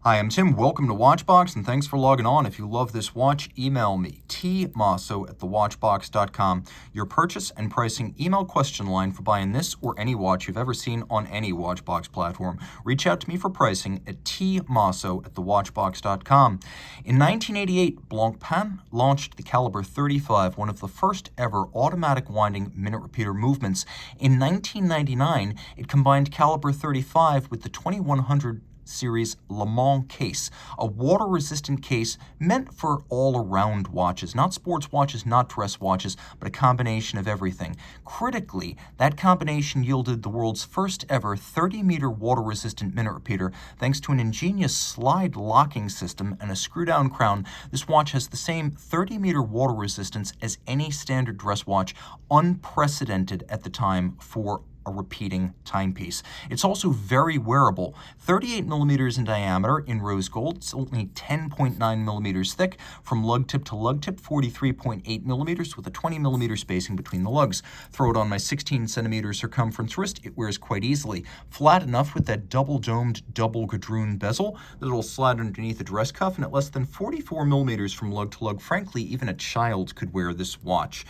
Hi, I'm Tim. Welcome to Watchbox, and thanks for logging on. If you love this watch, email me, tmosso@thewatchbox.com, your purchase and pricing email question line for buying this or any watch you've ever seen on any Watchbox platform. Reach out to me for pricing at tmosso@thewatchbox.com. In 1988, Blancpain launched the Caliber 35, one of the first ever automatic winding minute repeater movements. In 1999, it combined Caliber 35 with the 2100 series Le Mans case, a water-resistant case meant for all-around watches, not sports watches, not dress watches, but a combination of everything. Critically, that combination yielded the world's first ever 30-meter water-resistant minute repeater thanks to an ingenious slide locking system and a screw-down crown. This watch has the same 30-meter water resistance as any standard dress watch, unprecedented at the time for a repeating timepiece. It's also very wearable. 38 millimeters in diameter in rose gold. It's only 10.9 millimeters thick. From lug tip to lug tip, 43.8 millimeters with a 20 millimeter spacing between the lugs. Throw it on my 16 centimeter circumference wrist. It wears quite easily. Flat enough with that double-domed, double gadroon bezel that it'll slide underneath the dress cuff, and at less than 44 millimeters from lug to lug, frankly, even a child could wear this watch.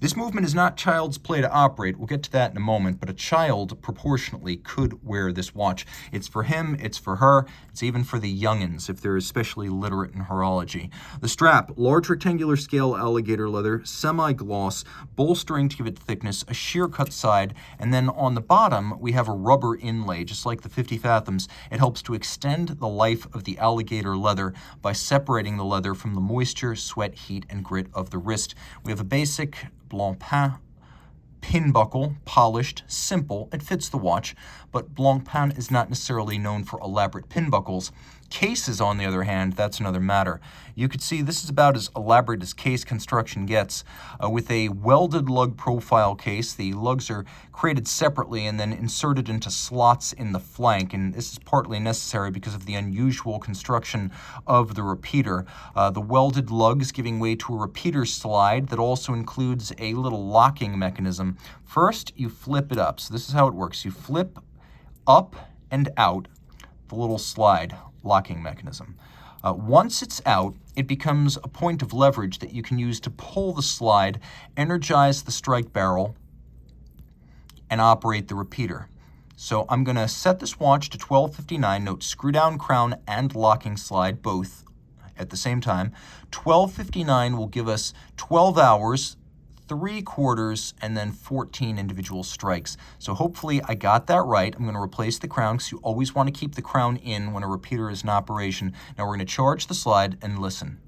This movement is not child's play to operate. We'll get to that in a moment, but a child proportionately could wear this watch. It's for him, it's for her, it's even for the youngins if they're especially literate in horology. The strap, large rectangular scale alligator leather, semi-gloss, bolstering to give it thickness, a sheer cut side, and then on the bottom we have a rubber inlay, just like the 50 Fathoms. It helps to extend the life of the alligator leather by separating the leather from the moisture, sweat, heat, and grit of the wrist. We have a basic Blancpain pin buckle, polished, simple. It fits the watch, but Blancpain is not necessarily known for elaborate pin buckles. Cases, on the other hand, that's another matter. You could see this is about as elaborate as case construction gets. With a welded lug profile case, the lugs are created separately and then inserted into slots in the flank, and this is partly necessary because of the unusual construction of the repeater. The welded lugs giving way to a repeater slide that also includes a little locking mechanism. First, you flip it up. So this is how it works. You flip up and out the little slide locking mechanism. Once it's out, it becomes a point of leverage that you can use to pull the slide, energize the strike barrel, and operate the repeater. So I'm going to set this watch to 12:59. Note screw down crown and locking slide both at the same time. 12:59 will give us 12 hours, 3 quarters, and then 14 individual strikes. So hopefully I got that right. I'm going to replace the crown because you always want to keep the crown in when a repeater is in operation. Now we're going to charge the slide and listen.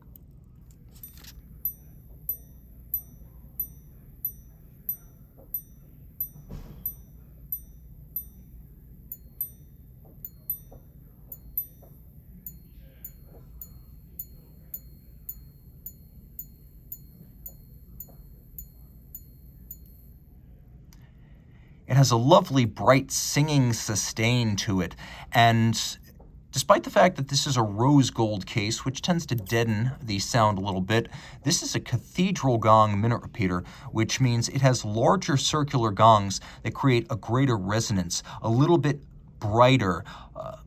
It has a lovely, bright, singing sustain to it, and despite the fact that this is a rose gold case, which tends to deaden the sound a little bit, this is a cathedral gong minute repeater, which means it has larger circular gongs that create a greater resonance, a little bit brighter,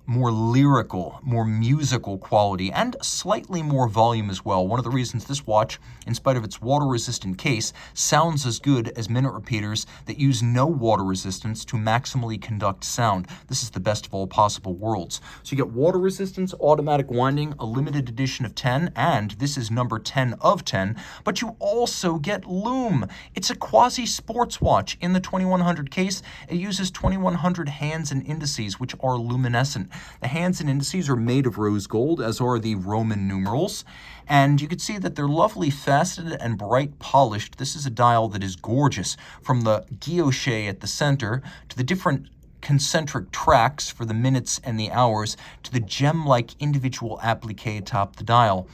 more lyrical, more musical quality, and slightly more volume as well. One of the reasons this watch, in spite of its water-resistant case, sounds as good as minute repeaters that use no water resistance to maximally conduct sound. This is the best of all possible worlds. So you get water resistance, automatic winding, a limited edition of 10, and this is number 10 of 10, but you also get lume. It's a quasi-sports watch. In the 2100 case, it uses 2100 hands and indices, which are luminescent. The hands and indices are made of rose gold, as are the Roman numerals. And you can see that they're lovely faceted and bright polished. This is a dial that is gorgeous, from the guilloche at the center to the different concentric tracks for the minutes and the hours to the gem-like individual applique atop the dial.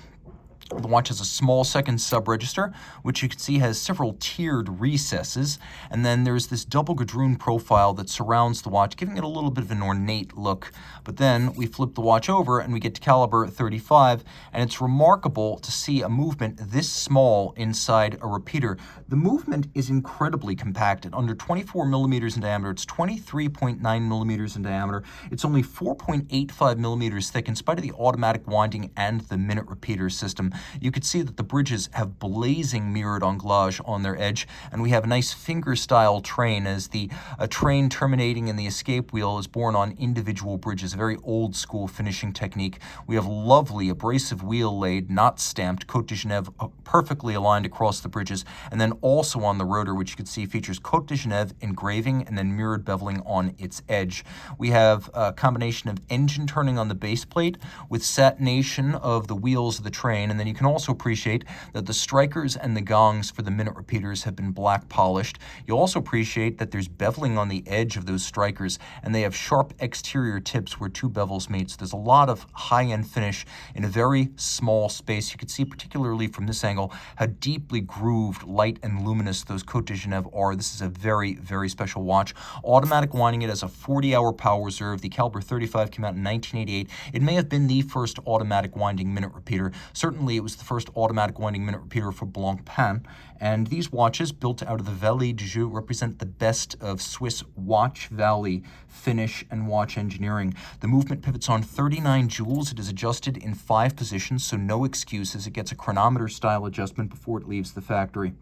The watch has a small second sub-register, which you can see has several tiered recesses, and then there's this double gadroon profile that surrounds the watch, giving it a little bit of an ornate look. But then we flip the watch over and we get to caliber 35, and it's remarkable to see a movement this small inside a repeater. The movement is incredibly compact. At under 24 millimeters in diameter, it's 23.9 millimeters in diameter. It's only 4.85 millimeters thick in spite of the automatic winding and the minute repeater system. You could see that the bridges have blazing mirrored anglage on their edge, and we have a nice finger-style train as the train terminating in the escape wheel is borne on individual bridges, a very old-school finishing technique. We have lovely abrasive wheel laid, not stamped, Côte de Genève perfectly aligned across the bridges, and then also on the rotor, which you can see features Côte de Genève engraving and then mirrored beveling on its edge. We have a combination of engine turning on the base plate with satination of the wheels of the train, and then you can also appreciate that the strikers and the gongs for the minute repeaters have been black polished. You'll also appreciate that there's beveling on the edge of those strikers, and they have sharp exterior tips where two bevels meet. So there's a lot of high-end finish in a very small space. You can see, particularly from this angle, how deeply grooved, light, and luminous those Côte de Genève are. This is a very, very special watch. Automatic winding it as a 40-hour power reserve. The caliber 35 came out in 1988. It may have been the first automatic winding minute repeater. Certainly, it was the first automatic winding minute repeater for Blancpain, and these watches, built out of the Vallée du Jeu, represent the best of Swiss watch valley finish and watch engineering. The movement pivots on 39 jewels. It is adjusted in 5 positions, so no excuses. It gets a chronometer-style adjustment before it leaves the factory,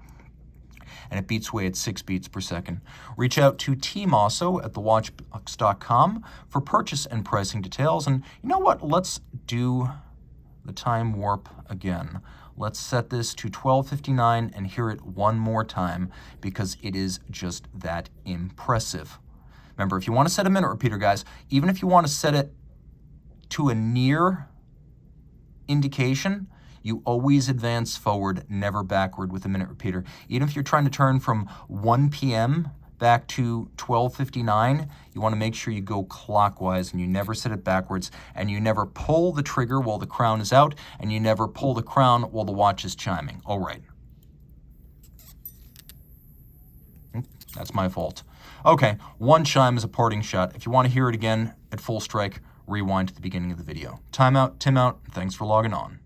and it beats away at 6 beats per second. Reach out to Team Mosso at thewatchbox.com for purchase and pricing details. And you know what? Let's do the time warp again. Let's set this to 12:59 and hear it one more time because it is just that impressive. Remember, if you want to set a minute repeater, guys, even if you want to set it to a near indication, you always advance forward, never backward with a minute repeater. Even if you're trying to turn from 1 p.m. back to 12:59, you want to make sure you go clockwise and you never set it backwards, and you never pull the trigger while the crown is out, and you never pull the crown while the watch is chiming. All right. That's my fault. Okay, one chime is a parting shot. If you want to hear it again at full strike, rewind to the beginning of the video. Time out, Tim out. Thanks for logging on.